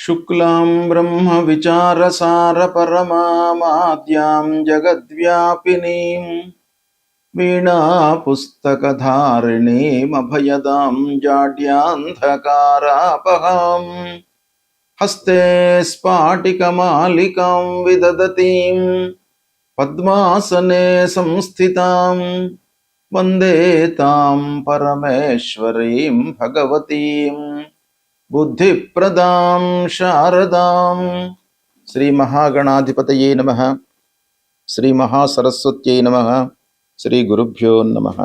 शुक्लां ब्रह्मविचारसारपरमामाद्यां जगद्व्यापिनीं वीणापुस्तकधारिणीमभयदां जाड्यान्धकारापहां हस्ते स्फाटिकमालिकां विदधतीं पद्मासने संस्थितां वन्दे तां परमेश्वरीं भगवतीं बुद्धिप्रदां शारदां। श्री महागणाधिपतये नमः। श्री महासरस्वत्यै नमः। శ్రీ గురుభ్యో నమః.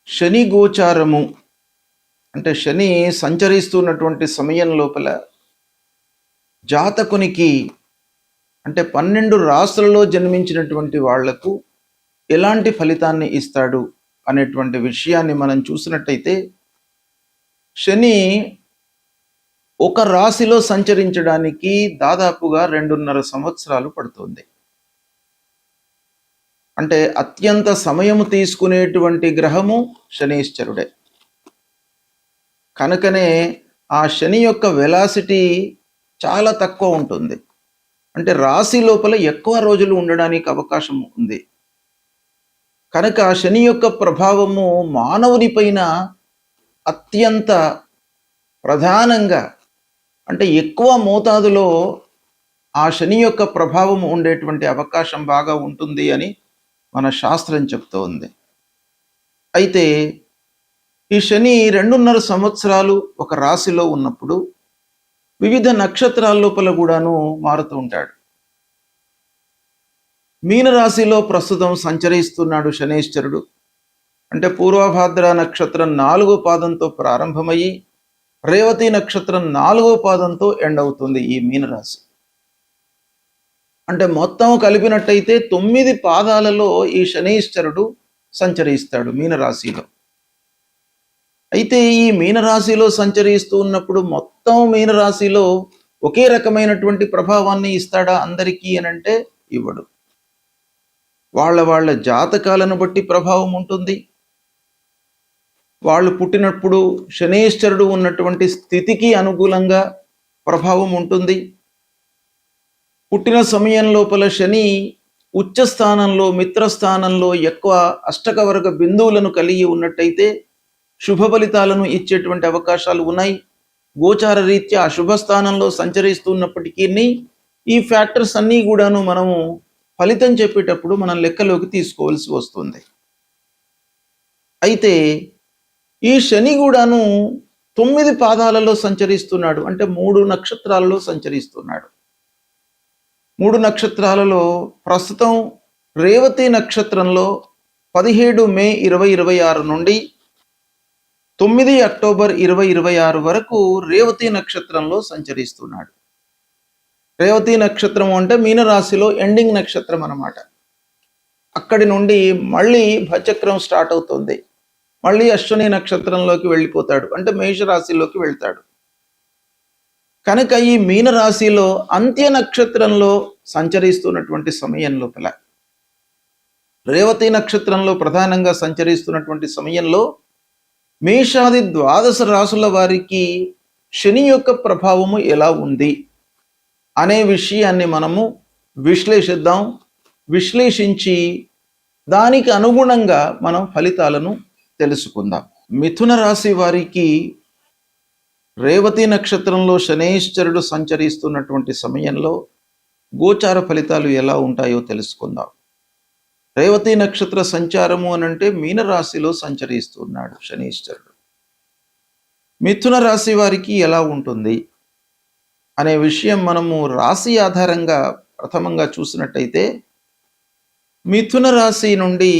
శని గోచారము అంటే శని సంచరిస్తున్నటువంటి సమయం లోపల జాతకునికి అంటే 12 రాశులలో జన్మించినటువంటి వాళ్లకు ఎలాంటి ఫలితాన్ని ఇస్తాడు అనేటువంటి విషయాన్ని మనం చూసినట్టయితే, శని ఒక రాశిలో సంచరించడానికి దాదాపుగా 2.5 సంవత్సరాలు పడుతుంది. అంటే అత్యంత సమయము తీసుకునేటువంటి గ్రహము శనీశ్వరుడే. కనుకనే ఆ శని యొక్క వెలాసిటీ చాలా తక్కువ ఉంటుంది. అంటే రాశి లోపల ఎక్కువ రోజులు ఉండడానికి అవకాశం ఉంది. కనుక శని యొక్క ప్రభావము మానవుని పైన అత్యంత ప్రధానంగా అంటే ఎక్కువ మోతాదులో ఆ శని యొక్క ప్రభావం ఉండేటువంటి అవకాశం బాగా ఉంటుంది అని మన శాస్త్రం చెప్తూ ఉంది. అయితే ఈ శని 2.5 సంవత్సరాలు ఒక రాశిలో ఉన్నప్పుడు వివిధ నక్షత్రాల లోపల కూడాను మారుతూ ఉంటాడు. మీనరాశిలో ప్రస్తుతం సంచరిస్తున్నాడు శనీశ్వరుడు. అంటే పూర్వభాద్ర నక్షత్రం 4వ పాదంతో ప్రారంభమయ్యి రేవతి నక్షత్రం 4వ పాదంతో ఎండ్ అవుతుంది ఈ మీనరాశి. అంటే మొత్తం కలిపినట్టయితే 9 పాదాలలో ఈ శనీశ్వరుడు సంచరిస్తాడు మీనరాశిలో. అయితే ఈ మీనరాశిలో సంచరిస్తూ ఉన్నప్పుడు మొత్తం మీనరాశిలో ఒకే రకమైనటువంటి ప్రభావాన్ని ఇస్తాడా అందరికీ అనంటే ఇవ్వడు. వాళ్ళ జాతకాలను బట్టి ప్రభావం ఉంటుంది. వాళ్ళు పుట్టినప్పుడు శనీశ్వరుడు ఉన్నటువంటి స్థితికి అనుకూలంగా ప్రభావం ఉంటుంది. పుట్టిన సమయం లోపల శని ఉచ్చస్థానంలో మిత్రస్థానంలో ఎక్కువ అష్టకవర్గ బిందువులను కలిగి ఉన్నట్టయితే శుభ ఫలితాలను ఇచ్చేటువంటి అవకాశాలు ఉన్నాయి. గోచార రీత్యా శుభస్థానంలో సంచరిస్తున్నప్పటికీ ఈ ఫ్యాక్టర్స్ అన్నీ కూడాను మనము ఫలితం చెప్పేటప్పుడు మనం లెక్కలోకి తీసుకోవాల్సి వస్తుంది. అయితే ఈ శని కూడాను 9 పాదాలలో సంచరిస్తున్నాడు. అంటే 3 నక్షత్రాలలో సంచరిస్తున్నాడు. 3 నక్షత్రాలలో ప్రస్తుతం రేవతి నక్షత్రంలో 17 మే 2026 నుండి 9 అక్టోబర్ 2026 వరకు రేవతి నక్షత్రంలో సంచరిస్తున్నాడు. రేవతి నక్షత్రం అంటే మీనరాశిలో ఎండింగ్ నక్షత్రం అన్నమాట. అక్కడి నుండి మళ్ళీ భచక్రం స్టార్ట్ అవుతుంది. మళ్ళీ అశ్విని నక్షత్రంలోకి వెళ్ళిపోతాడు. అంటే మేషరాశిలోకి వెళ్తాడు. కనుక ఈ మీనరాశిలో అంత్య నక్షత్రంలో సంచరిస్తున్నటువంటి సమయం లోపల రేవతి నక్షత్రంలో ప్రధానంగా సంచరిస్తున్నటువంటి సమయంలో మేషాది 12 రాశుల వారికి శని యొక్క ప్రభావము ఎలా ఉంది అనే విషయాన్ని మనము విశ్లేషిద్దాం. విశ్లేషించి దానికి అనుగుణంగా మనం ఫలితాలను తెలుసుకుందాం. మిథున రాశి వారికి రేవతి నక్షత్రంలో శనీశ్వరుడు సంచరిస్తున్నటువంటి సమయంలో గోచార ఫలితాలు ఎలా ఉంటాయో తెలుసుకుందాం. రేవతి నక్షత్ర సంచారము అనంటే మీనరాశిలో సంచరిస్తున్నాడు శనీశ్వరుడు. మిథున రాశి వారికి ఎలా ఉంటుంది అనే విషయం మనము రాశి ఆధారంగా ప్రథమంగా చూసినట్టయితే, మిథున రాశి నుండి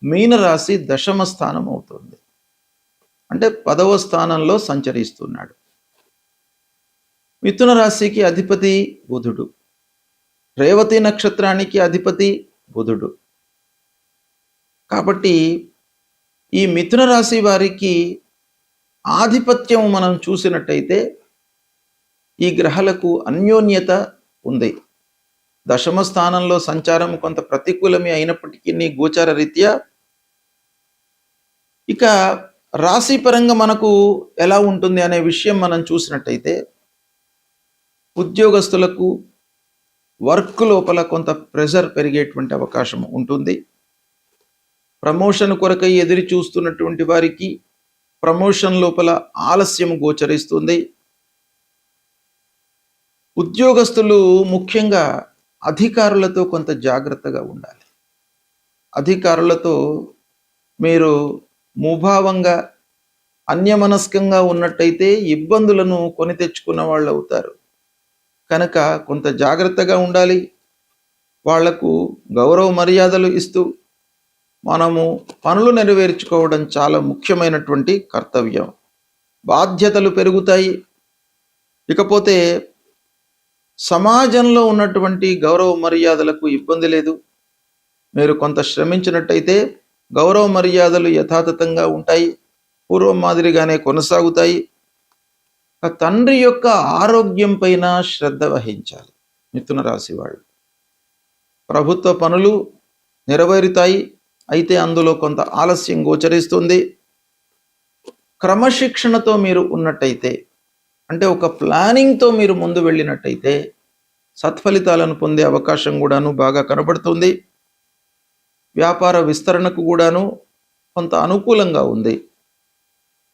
మీనరాశి 10వ స్థానం అవుతుంది. అంటే 10వ స్థానంలో సంచరిస్తున్నాడు. మిథున రాశికి అధిపతి బుధుడు, రేవతి నక్షత్రానికి అధిపతి బుధుడు. కాబట్టి ఈ మిథున రాశి వారికి ఆధిపత్యం మనం చూసినట్టయితే ఈ గ్రహాలకు అన్యోన్యత ఉంది. 10వ స్థానంలో సంచారం కొంత ప్రతికూలమే అయినప్పటికీ గోచార రీత్యా ఇక రాశి పరంగా మనకు ఎలా ఉంటుంది అనే విషయం మనం చూసినట్టయితే, ఉద్యోగస్తులకు వర్క్ లోపల కొంత ప్రెషర్ పెరిగేటువంటి అవకాశం ఉంటుంది. ప్రమోషన్ కొరకై ఎదురు చూస్తున్నటువంటి వారికి ప్రమోషన్ లోపల ఆలస్యం గోచరిస్తుంది. ఉద్యోగస్తులు ముఖ్యంగా అధికారులతో కొంత జాగ్రత్తగా ఉండాలి. అధికారులతో మీరు ముభావంగా అన్యమనస్కంగా ఉన్నట్టయితే ఇబ్బందులను కొని తెచ్చుకున్న వాళ్ళు అవుతారు. కనుక కొంత జాగ్రత్తగా ఉండాలి. వాళ్లకు గౌరవ మర్యాదలు ఇస్తూ మనము పనులు నెరవేర్చుకోవడం చాలా ముఖ్యమైనటువంటి కర్తవ్యం. బాధ్యతలు పెరుగుతాయి. ఇకపోతే సమాజంలో ఉన్నటువంటి గౌరవ మర్యాదలకు ఇబ్బంది లేదు. మీరు కొంత శ్రమించినట్టయితే గౌరవ మర్యాదలు యథాతథంగా ఉంటాయి, పూర్వం మాదిరిగానే కొనసాగుతాయి. తండ్రి యొక్క ఆరోగ్యం పైన శ్రద్ధ వహించాలి మిథున రాశి వాళ్ళు. ప్రభుత్వ పనులు నెరవేరుతాయి, అయితే అందులో కొంత ఆలస్యం గోచరిస్తుంది. క్రమశిక్షణతో మీరు ఉన్నట్టయితే, అంటే ఒక ప్లానింగ్తో మీరు ముందు వెళ్ళినట్టయితే సత్ఫలితాలను పొందే అవకాశం కూడాను బాగా కనబడుతుంది. వ్యాపార విస్తరణకు కూడాను కొంత అనుకూలంగా ఉంది.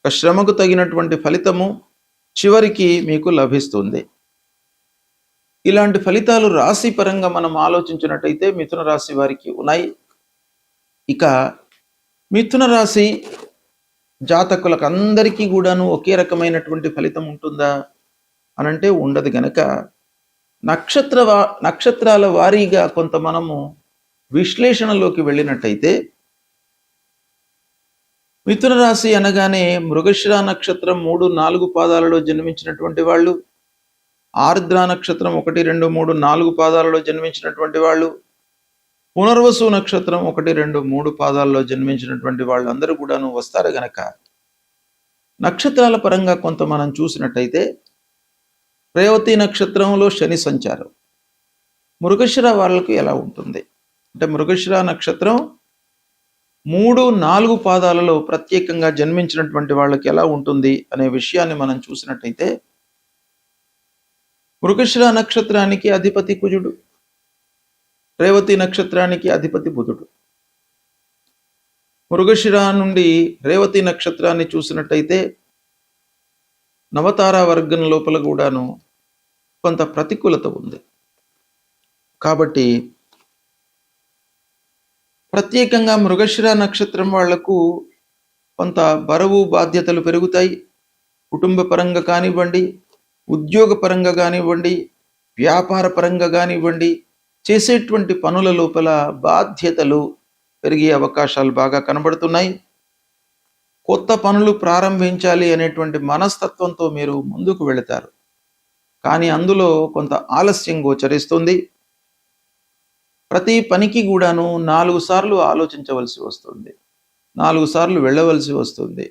శ్రమకు తగినటువంటి ఫలితము చివరికి మీకు లభిస్తుంది. ఇలాంటి ఫలితాలు రాశి పరంగా మనం ఆలోచించినట్టయితే మిథున రాశి వారికి ఉన్నాయి. ఇక మిథున రాశి జాతకులకు అందరికీ కూడాను ఒకే రకమైనటువంటి ఫలితం ఉంటుందా అనంటే ఉండదు. గనక నక్షత్రాల వారీగా కొంత మనము విశ్లేషణలోకి వెళ్ళినట్టయితే, మిథున రాశి అనగానే మృగశిర నక్షత్రం 3-4 పాదాలలో జన్మించినటువంటి వాళ్ళు, ఆర్ద్ర నక్షత్రం 1, 2, 3, 4 పాదాలలో జన్మించినటువంటి వాళ్ళు, పునర్వసు నక్షత్రం 1, 2, 3 పాదాల్లో జన్మించినటువంటి వాళ్ళందరూ కూడాను వస్తారు. గనక నక్షత్రాల పరంగా కొంత మనం చూసినట్టయితే, రేవతి నక్షత్రంలో శని సంచారం మృగశిర వాళ్ళకు ఎలా ఉంటుంది అంటే, మృగశిర నక్షత్రం 3-4 పాదాలలో ప్రత్యేకంగా జన్మించినటువంటి వాళ్ళకి ఎలా ఉంటుంది అనే విషయాన్ని మనం చూసినట్టయితే, మృగశిర నక్షత్రానికి అధిపతి కుజుడు, రేవతి నక్షత్రానికి అధిపతి బుధుడు. మృగశిర నుండి రేవతి నక్షత్రాన్ని చూసినట్టయితే నవతార వర్గం లోపల కూడాను కొంత ప్రతికూలత ఉంది. కాబట్టి ప్రత్యేకంగా మృగశిర నక్షత్రం వాళ్లకు కొంత బరువు బాధ్యతలు పెరుగుతాయి. కుటుంబ పరంగా కానివ్వండి, ఉద్యోగ పరంగా కానివ్వండి, వ్యాపార పరంగా కానివ్వండి, చేసేటువంటి పనుల లోపల బాధ్యతలు పెరిగే అవకాశాలు బాగా కనబడుతున్నాయి. కొత్త పనులు ప్రారంభించాలి అనేటువంటి మనస్తత్వంతో మీరు ముందుకు వెళతారు, కానీ అందులో కొంత ఆలస్యం గోచరిస్తుంది. ప్రతి పనికి కూడాను 4 సార్లు ఆలోచించవలసి వస్తుంది, 4 సార్లు వెళ్ళవలసి వస్తుంది.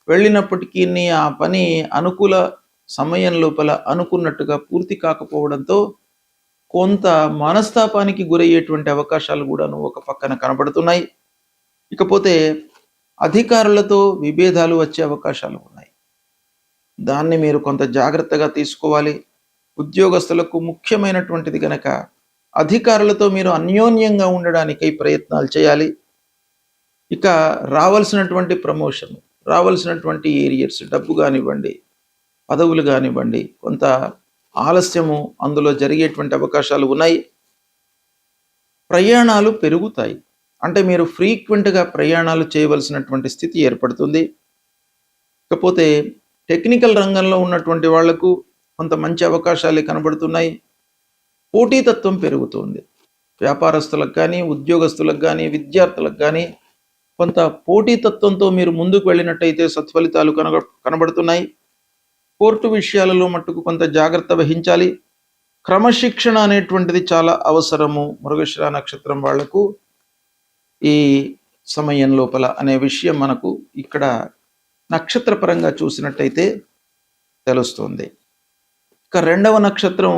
వెళ్ళినప్పటికీ ఆ పని అనుకూల సమయం లోపల అనుకున్నట్టుగా పూర్తి కాకపోవడంతో కొంత మనస్తాపానికి గురయ్యేటువంటి అవకాశాలు కూడాను ఒక పక్కన కనబడుతున్నాయి. ఇకపోతే అధికారులతో విభేదాలు వచ్చే అవకాశాలు ఉన్నాయి. దాన్ని మీరు కొంత జాగ్రత్తగా తీసుకోవాలి. ఉద్యోగస్తులకు ముఖ్యమైనటువంటిది కనుక అధికారులతో మీరు అన్యోన్యంగా ఉండడానికై ప్రయత్నాలు చేయాలి. ఇక రావాల్సినటువంటి ప్రమోషన్, రావాల్సినటువంటి ఏరియర్స్, డబ్బు కానివ్వండి, పదవులు కానివ్వండి, కొంత ఆలస్యము అందులో జరిగేటువంటి అవకాశాలు ఉన్నాయి. ప్రయాణాలు పెరుగుతాయి, అంటే మీరు ఫ్రీక్వెంట్గా ప్రయాణాలు చేయవలసినటువంటి స్థితి ఏర్పడుతుంది. ఇకపోతే టెక్నికల్ రంగంలో ఉన్నటువంటి వాళ్లకు కొంత మంచి అవకాశాలు కనబడుతున్నాయి. పోటీతత్వం పెరుగుతుంది. వ్యాపారస్తులకు కానీ, ఉద్యోగస్తులకు కానీ, విద్యార్థులకు కానీ కొంత పోటీతత్వంతో మీరు ముందుకు వెళ్ళినట్టయితే సత్ఫలితాలు కనబడుతున్నాయి. కోర్టు విషయాలలో మట్టుకు కొంత జాగ్రత్త వహించాలి. క్రమశిక్షణ అనేటువంటిది చాలా అవసరము మృగశిర నక్షత్రం వాళ్లకు ఈ సమయం లోపల అనే విషయం మనకు ఇక్కడ నక్షత్ర పరంగా చూసినట్టయితే తెలుస్తుంది. ఇక 2వ నక్షత్రం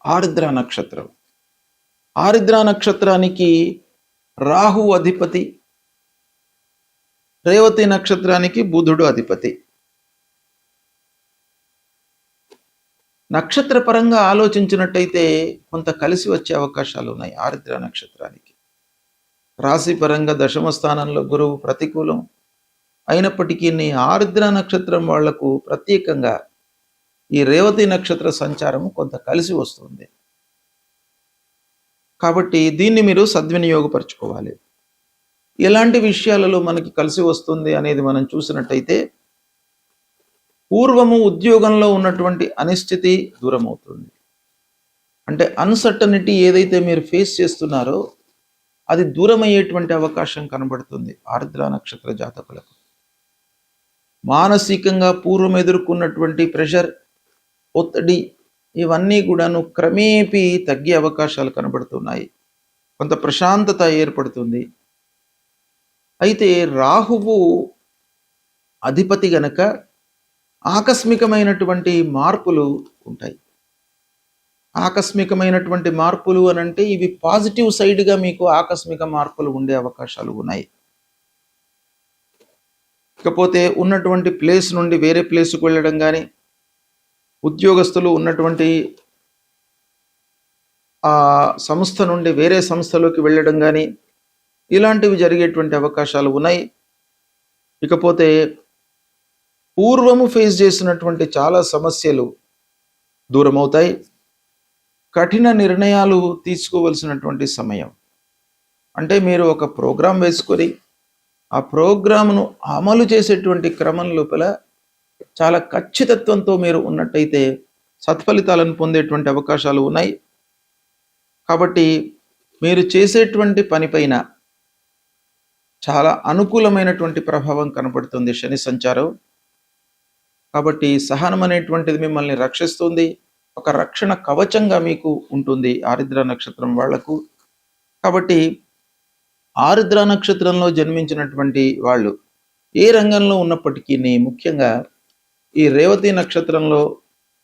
ఆరుద్ర నక్షత్రం. ఆరుద్ర నక్షత్రానికి రాహు అధిపతి, రేవతి నక్షత్రానికి బుధుడు అధిపతి. నక్షత్ర పరంగా ఆలోచించినట్టయితే కొంత కలిసి వచ్చే అవకాశాలు ఉన్నాయి ఆరుద్ర నక్షత్రానికి. రాశి పరంగా దశమ స్థానంలో గురువు ప్రతికూలం అయినప్పటికీ ఆరుద్ర నక్షత్రం వాళ్లకు ప్రత్యేకంగా ఈ రేవతి నక్షత్ర సంచారం కొంత కలిసి వస్తుంది. కాబట్టి దీన్ని మీరు సద్వినియోగపరచుకోవాలి. ఎలాంటి విషయాలలో మనకి కలిసి వస్తుంది అనేది మనం చూసినట్టయితే, పూర్వము ఉద్యోగంలో ఉన్నటువంటి అనిశ్చితి దూరం అవుతుంది. అంటే అన్సర్టనిటీ ఏదైతే మీరు ఫేస్ చేస్తున్నారో అది దూరం అయ్యేటువంటి అవకాశం కనబడుతుంది ఆరుద్ర నక్షత్ర జాతకులకు. మానసికంగా పూర్వం ఎదుర్కొన్నటువంటి ప్రెషర్, ఒత్తిడి ఇవన్నీ కూడాను క్రమేపీ తగ్గే అవకాశాలు కనబడుతున్నాయి. కొంత ప్రశాంతత ఏర్పడుతుంది. అయితే రాహువు అధిపతి గనక ఆకస్మికమైనటువంటి మార్పులు ఉంటాయి. ఆకస్మికమైనటువంటి మార్పులు అనంటే ఇవి పాజిటివ్ సైడ్గా మీకు ఆకస్మిక మార్పులు ఉండే అవకాశాలు ఉన్నాయి. ఇకపోతే ఉన్నటువంటి ప్లేస్ నుండి వేరే ప్లేస్కు వెళ్ళడం కానీ, ఉద్యోగస్తులు ఉన్నటువంటి ఆ సంస్థ నుండి వేరే సంస్థలోకి వెళ్ళడం కానీ ఇలాంటివి జరిగేటువంటి అవకాశాలు ఉన్నాయి. ఇకపోతే పూర్వము ఫేస్ చేసినటువంటి చాలా సమస్యలు దూరమవుతాయి. కఠిన నిర్ణయాలు తీసుకోవలసినటువంటి సమయం, అంటే మీరు ఒక ప్రోగ్రాం వేసుకొని ఆ ప్రోగ్రామ్ను అమలు చేసేటువంటి క్రమం లోపల చాలా ఖచ్చితత్వంతో మీరు ఉన్నట్టయితే సత్ఫలితాలను పొందేటువంటి అవకాశాలు ఉన్నాయి. కాబట్టి మీరు చేసేటువంటి పనిపైన చాలా అనుకూలమైనటువంటి ప్రభావం కనబడుతుంది శని సంచారం. కాబట్టి సహనం అనేటువంటిది మిమ్మల్ని రక్షిస్తుంది. ఒక రక్షణ కవచంగా మీకు ఉంటుంది ఆరుద్ర నక్షత్రం వాళ్లకు. కాబట్టి ఆరుద్ర నక్షత్రంలో జన్మించినటువంటి వాళ్ళు ఏ రంగంలో ఉన్నప్పటికీ, ముఖ్యంగా ఈ రేవతి నక్షత్రంలో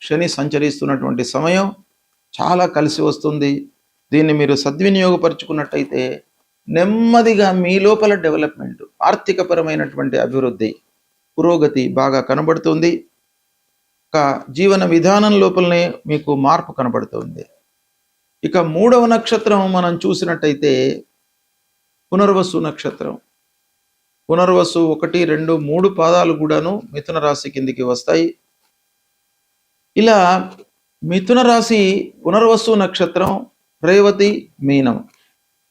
శని సంచరిస్తున్నటువంటి సమయం చాలా కలిసి వస్తుంది. దీన్ని మీరు సద్వినియోగపరుచుకున్నట్టయితే నెమ్మదిగా మీ లోపల డెవలప్మెంట్, ఆర్థికపరమైనటువంటి అభివృద్ధి, పురోగతి బాగా కనబడుతుంది. ఒక జీవన విధానం లోపలనే మీకు మార్పు కనబడుతుంది. ఇక మూడవ నక్షత్రం మనం చూసినట్టయితే పునర్వసు నక్షత్రం. పునర్వసు 1, 2, 3 పాదాలు కూడాను మిథున రాశి కిందికి వస్తాయి. ఇలా మిథున రాశి, పునర్వసు నక్షత్రం, రేవతి, మీనం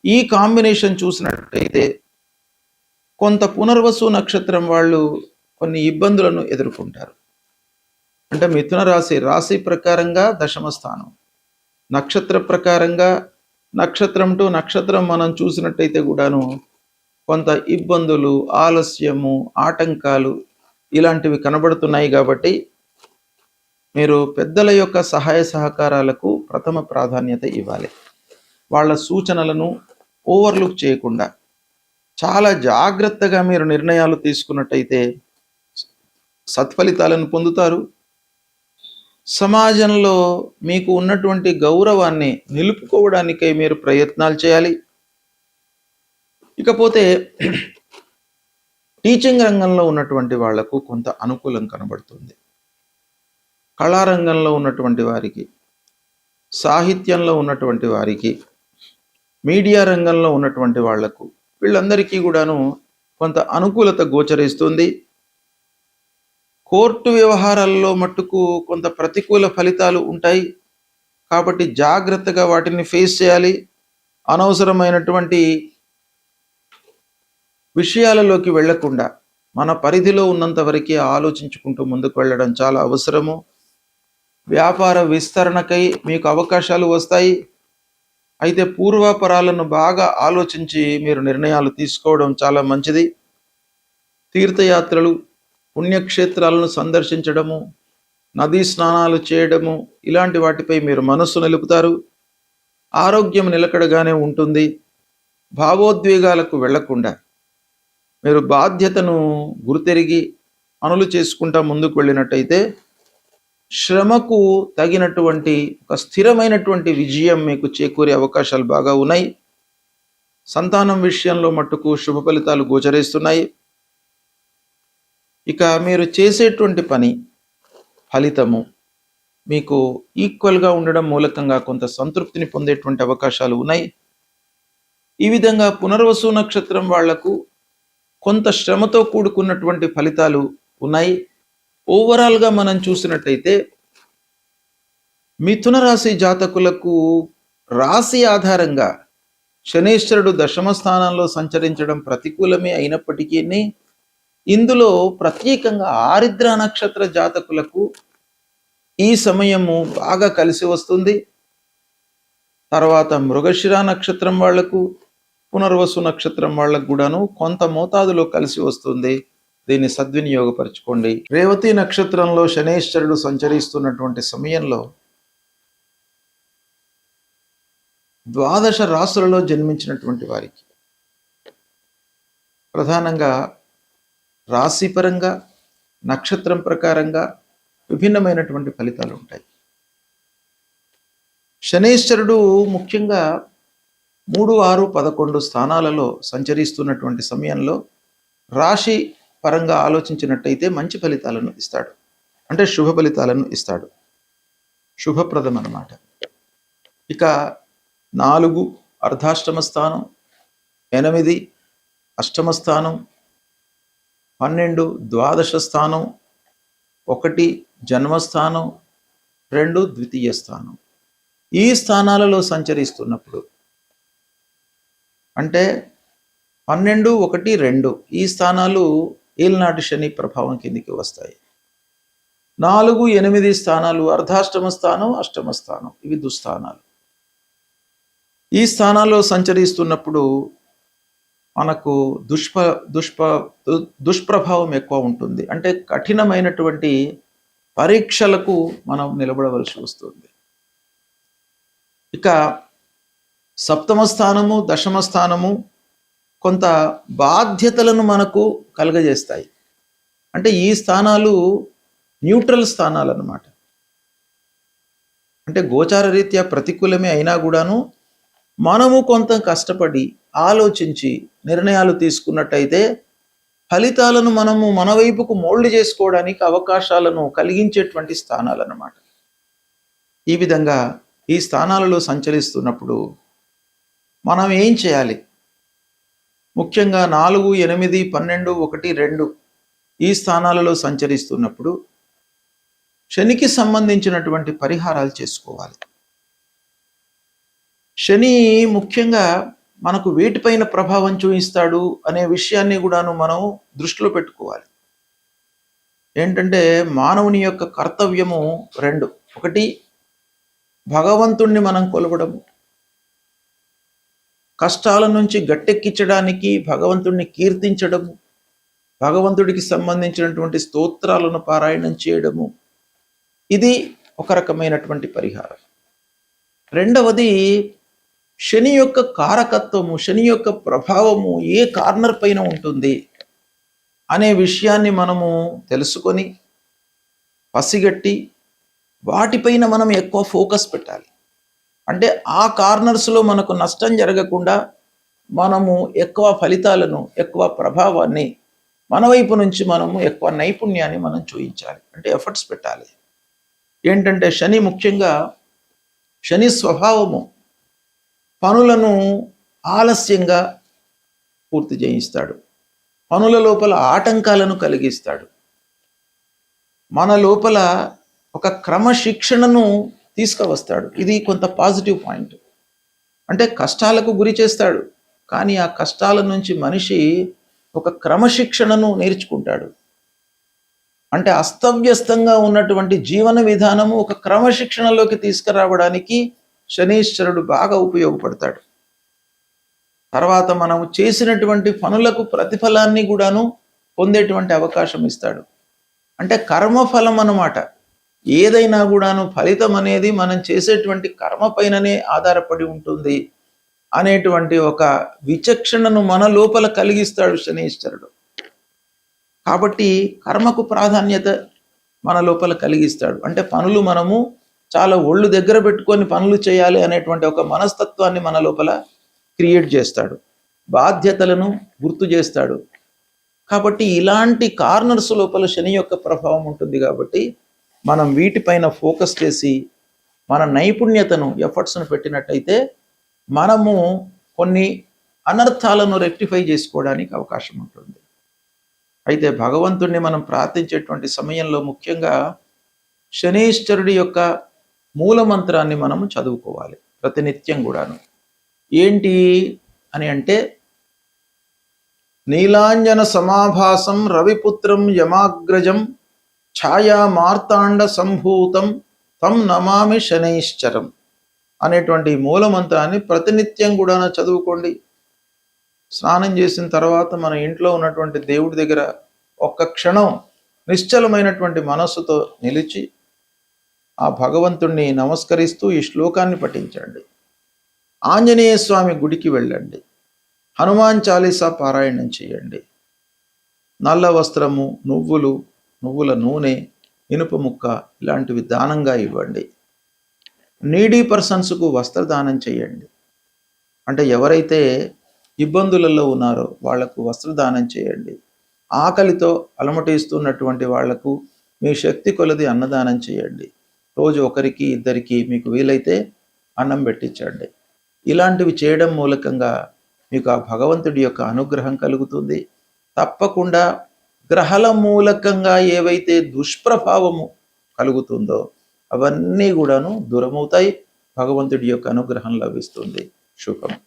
ఈ కాంబినేషన్ చూసినట్టయితే కొంత పునర్వసు నక్షత్రం వాళ్ళు కొన్ని ఇబ్బందులను ఎదుర్కొంటారు. అంటే మిథున రాశి, రాశి ప్రకారంగా దశమ స్థానం, నక్షత్ర ప్రకారంగా నక్షత్రం టు నక్షత్రం మనం చూసినట్టయితే కూడాను కొంత ఇబ్బందులు, ఆలస్యము, ఆటంకాలు ఇలాంటివి కనబడుతున్నాయి. కాబట్టి మీరు పెద్దల యొక్క సహాయ సహకారాలకు ప్రథమ ప్రాధాన్యత ఇవ్వాలి. వాళ్ళ సూచనలను ఓవర్లుక్ చేయకుండా చాలా జాగ్రత్తగా మీరు నిర్ణయాలు తీసుకున్నట్టయితే సత్ఫలితాలను పొందుతారు. సమాజంలో మీకు ఉన్నటువంటి గౌరవాన్ని నిలుపుకోవడానికై మీరు ప్రయత్నాలు చేయాలి. ఇకపోతే టీచింగ్ రంగంలో ఉన్నటువంటి వాళ్లకు కొంత అనుకూలం కనబడుతుంది. కళారంగంలో ఉన్నటువంటి వారికి, సాహిత్యంలో ఉన్నటువంటి వారికి, మీడియా రంగంలో ఉన్నటువంటి వాళ్లకు, వీళ్ళందరికీ కూడాను కొంత అనుకూలత గోచరిస్తుంది. కోర్టు వ్యవహారాల్లో మట్టుకు కొంత ప్రతికూల ఫలితాలు ఉంటాయి. కాబట్టి జాగ్రత్తగా వాటిని ఫేస్ చేయాలి. అనవసరమైనటువంటి విషయాలలోకి వెళ్లకుండా మన పరిధిలో ఉన్నంత వరకే ఆలోచించుకుంటూ ముందుకు వెళ్ళడం చాలా అవసరము. వ్యాపార విస్తరణకై మీకు అవకాశాలు వస్తాయి. అయితే పూర్వాపరాలను బాగా ఆలోచించి మీరు నిర్ణయాలు తీసుకోవడం చాలా మంచిది. తీర్థయాత్రలు, పుణ్యక్షేత్రాలను సందర్శించడము, నదీ స్నానాలు చేయడము ఇలాంటి వాటిపై మీరు మనస్సు నిలుపుతారు. ఆరోగ్యం నిలకడగానే ఉంటుంది. భావోద్వేగాలకు వెళ్లకుండా మీరు బాధ్యతను గుర్తెరిగి పనులు చేసుకుంటా ముందుకు వెళ్ళినట్టయితే శ్రమకు తగినటువంటి ఒక స్థిరమైనటువంటి విజయం మీకు చేకూరే అవకాశాలు బాగా ఉన్నాయి. సంతానం విషయంలో మట్టుకు శుభ ఫలితాలు గోచరిస్తున్నాయి. ఇక మీరు చేసేటువంటి పని ఫలితము మీకు ఈక్వల్గా ఉండడం మూలకంగా కొంత సంతృప్తిని పొందేటువంటి అవకాశాలు ఉన్నాయి. ఈ విధంగా పునర్వసు నక్షత్రం వాళ్లకు కొంత శ్రమతో కూడుకున్నటువంటి ఫలితాలు ఉన్నాయి. ఓవరాల్గా మనం చూసినట్టయితే మిథున రాశి జాతకులకు రాశి ఆధారంగా శనీశ్వరుడు దశమ స్థానంలో సంచరించడం ప్రతికూలమే అయినప్పటికీ ఇందులో ప్రత్యేకంగా ఆరిద్ర నక్షత్ర జాతకులకు ఈ సమయము బాగా కలిసి వస్తుంది. తర్వాత మృగశిర నక్షత్రం వాళ్లకు, పునర్వసు నక్షత్రం వాళ్ళకు కూడాను కొంత మోతాదులో కలిసి వస్తుంది. దీన్ని సద్వినియోగపరచుకోండి. రేవతి నక్షత్రంలో శనీశ్వరుడు సంచరిస్తున్నటువంటి సమయంలో ద్వాదశ రాశులలో జన్మించినటువంటి వారికి ప్రధానంగా రాశిపరంగా నక్షత్రం ప్రకారంగా విభిన్నమైనటువంటి ఫలితాలు ఉంటాయి. శనీశ్వరుడు ముఖ్యంగా 3, 6, 11 స్థానాలలో సంచరిస్తున్నటువంటి సమయంలో రాశి పరంగా ఆలోచించినట్టయితే మంచి ఫలితాలను ఇస్తాడు. అంటే శుభ ఫలితాలను ఇస్తాడు, శుభప్రదం అన్నమాట. ఇక 4 అర్ధాష్టమ స్థానం, 8 అష్టమ స్థానం, 12 ద్వాదశ స్థానం, 1 జన్మస్థానం, 2 ద్వితీయ స్థానం. ఈ స్థానాలలో సంచరిస్తున్నప్పుడు అంటే 12, 1, 2 ఈ స్థానాలు ఏలినాటి శని ప్రభావం కిందికి వస్తాయి. 4, 8 స్థానాలు అర్ధాష్టమ స్థానం, అష్టమ స్థానం, ఇవి దుస్థానాలు. ఈ స్థానాల్లో సంచరిస్తున్నప్పుడు మనకు దుష్ప్రభావం ఎక్కువ ఉంటుంది. అంటే కఠినమైనటువంటి పరీక్షలకు మనం నిలబడవలసి వస్తుంది. ఇక సప్తమ స్థానము, దశమ స్థానము కొంత బాధ్యతలను మనకు కలుగజేస్తాయి. అంటే ఈ స్థానాలు న్యూట్రల్ స్థానాలు అన్నమాట. అంటే గోచార రీత్యా ప్రతికూలమే అయినా కూడాను మనము కొంత కష్టపడి ఆలోచించి నిర్ణయాలు తీసుకున్నట్టయితే ఫలితాలను మనము మన వైపుకు మోల్డ్ చేసుకోవడానికి అవకాశాలను కలిగించేటువంటి స్థానాలు అన్నమాట. ఈ విధంగా ఈ స్థానాలలో సంచరిస్తున్నప్పుడు మనం ఏం చేయాలి? ముఖ్యంగా 4, 8, 12, 1, 2 ఈ స్థానాలలో సంచరిస్తున్నప్పుడు శనికి సంబంధించినటువంటి పరిహారాలు చేసుకోవాలి. శని ముఖ్యంగా మనకు వేటిపైన ప్రభావం చూపిస్తాడు అనే విషయాన్ని కూడాను మనం దృష్టిలో పెట్టుకోవాలి. ఏంటంటే మానవుని యొక్క కర్తవ్యము 2. 1 భగవంతుణ్ణి మనం కొలవడము, కష్టాల నుంచి గట్టెక్కించడానికి భగవంతుణ్ణి కీర్తించడము, భగవంతుడికి సంబంధించినటువంటి స్తోత్రాలను పారాయణం చేయడము, ఇది ఒక రకమైనటువంటి పరిహారం. 2వది శని యొక్క కారకత్వము, శని యొక్క ప్రభావము ఏ కార్నర్ పైన ఉంటుంది అనే విషయాన్ని మనము తెలుసుకొని పసిగట్టి వాటిపైన మనం ఎక్కువ ఫోకస్ పెట్టాలి. అంటే ఆ కార్నర్స్లో మనకు నష్టం జరగకుండా మనము ఎక్కువ ఫలితాలను, ఎక్కువ ప్రభావాన్ని మన వైపు నుంచి మనము ఎక్కువ నైపుణ్యాన్ని మనం చూపించాలి. అంటే ఎఫర్ట్స్ పెట్టాలి. ఏంటంటే శని ముఖ్యంగా శని స్వభావము పనులను ఆలస్యంగా పూర్తి చేయిస్తాడు, పనుల లోపల ఆటంకాలను కలిగిస్తాడు, మన లోపల ఒక క్రమశిక్షణను తీసుకువస్తాడు. ఇది కొంత పాజిటివ్ పాయింట్. అంటే కష్టాలకు గురి చేస్తాడు, కానీ ఆ కష్టాల నుంచి మనిషి ఒక క్రమశిక్షణను నేర్చుకుంటాడు. అంటే అస్తవ్యస్తంగా ఉన్నటువంటి జీవన విధానము ఒక క్రమశిక్షణలోకి తీసుకురావడానికి శనీశ్వరుడు బాగా ఉపయోగపడతాడు. తర్వాత మనము చేసినటువంటి పనులకు ప్రతిఫలాన్ని కూడాను పొందేటువంటి అవకాశం ఇస్తాడు. అంటే కర్మఫలం అన్నమాట. ఏదైనా కూడాను ఫలితం అనేది మనం చేసేటువంటి కర్మ పైననే ఆధారపడి ఉంటుంది అనేటువంటి ఒక విచక్షణను మన లోపల కలిగిస్తాడు శనీశ్వరుడు. కాబట్టి కర్మకు ప్రాధాన్యత మన లోపల కలిగిస్తాడు. అంటే పనులు మనము చాలా ఒళ్ళు దగ్గర పెట్టుకొని పనులు చేయాలి అనేటువంటి ఒక మనస్తత్వాన్ని మన లోపల క్రియేట్ చేస్తాడు. బాధ్యతలను గుర్తు చేస్తాడు. కాబట్టి ఇలాంటి కార్నర్స్ లోపల శని యొక్క ప్రభావం ఉంటుంది కాబట్టి మనం వీటిపైన ఫోకస్ చేసి మన నైపుణ్యతను ఎఫర్ట్స్ను పెట్టినట్టయితే మనము కొన్ని అనర్థాలను రెక్టిఫై చేసుకోవడానికి అవకాశం ఉంటుంది. అయితే భగవంతుణ్ణి మనం ప్రార్థించేటువంటి సమయంలో ముఖ్యంగా శనీశ్వరుడి యొక్క మూల మంత్రాన్ని మనము చదువుకోవాలి ప్రతినిత్యం కూడాను. ఏంటి అని అంటే, నీలాంజన సమాభాసం రవిపుత్రం యమాగ్రజం ఛాయా మార్తాండ సంభూతం తం నమామి శనైశ్చరం అనేటువంటి మూల మంత్రాన్ని ప్రతినిత్యం కూడా చదువుకోండి. స్నానం చేసిన తర్వాత మన ఇంట్లో ఉన్నటువంటి దేవుడి దగ్గర ఒక్క క్షణం నిశ్చలమైనటువంటి మనస్సుతో నిలిచి ఆ భగవంతుణ్ణి నమస్కరిస్తూ ఈ శ్లోకాన్ని పఠించండి. ఆంజనేయ స్వామి గుడికి వెళ్ళండి. హనుమాన్ చాలీసా పారాయణం చేయండి. నల్ల వస్త్రము, నువ్వుల నూనె, ఇనుప ముక్క ఇలాంటివి దానంగా ఇవ్వండి. నీడీ పర్సన్స్కు వస్త్రదానం చేయండి. అంటే ఎవరైతే ఇబ్బందులలో ఉన్నారో వాళ్లకు వస్త్రదానం చేయండి. ఆకలితో అలమటిస్తున్నటువంటి వాళ్లకు మీ శక్తి కొలది అన్నదానం చేయండి. రోజు ఒకరికి ఇద్దరికి మీకు వీలైతే అన్నం పెట్టించండి. ఇలాంటివి చేయడం మూలకంగా మీకు ఆ భగవంతుడి యొక్క అనుగ్రహం కలుగుతుంది. తప్పకుండా గ్రహాల మూలకంగా ఏవైతే దుష్ప్రభావము కలుగుతుందో అవన్నీ కూడాను దూరమవుతాయి. భగవంతుడి యొక్క అనుగ్రహం లభిస్తుంది. శుభం.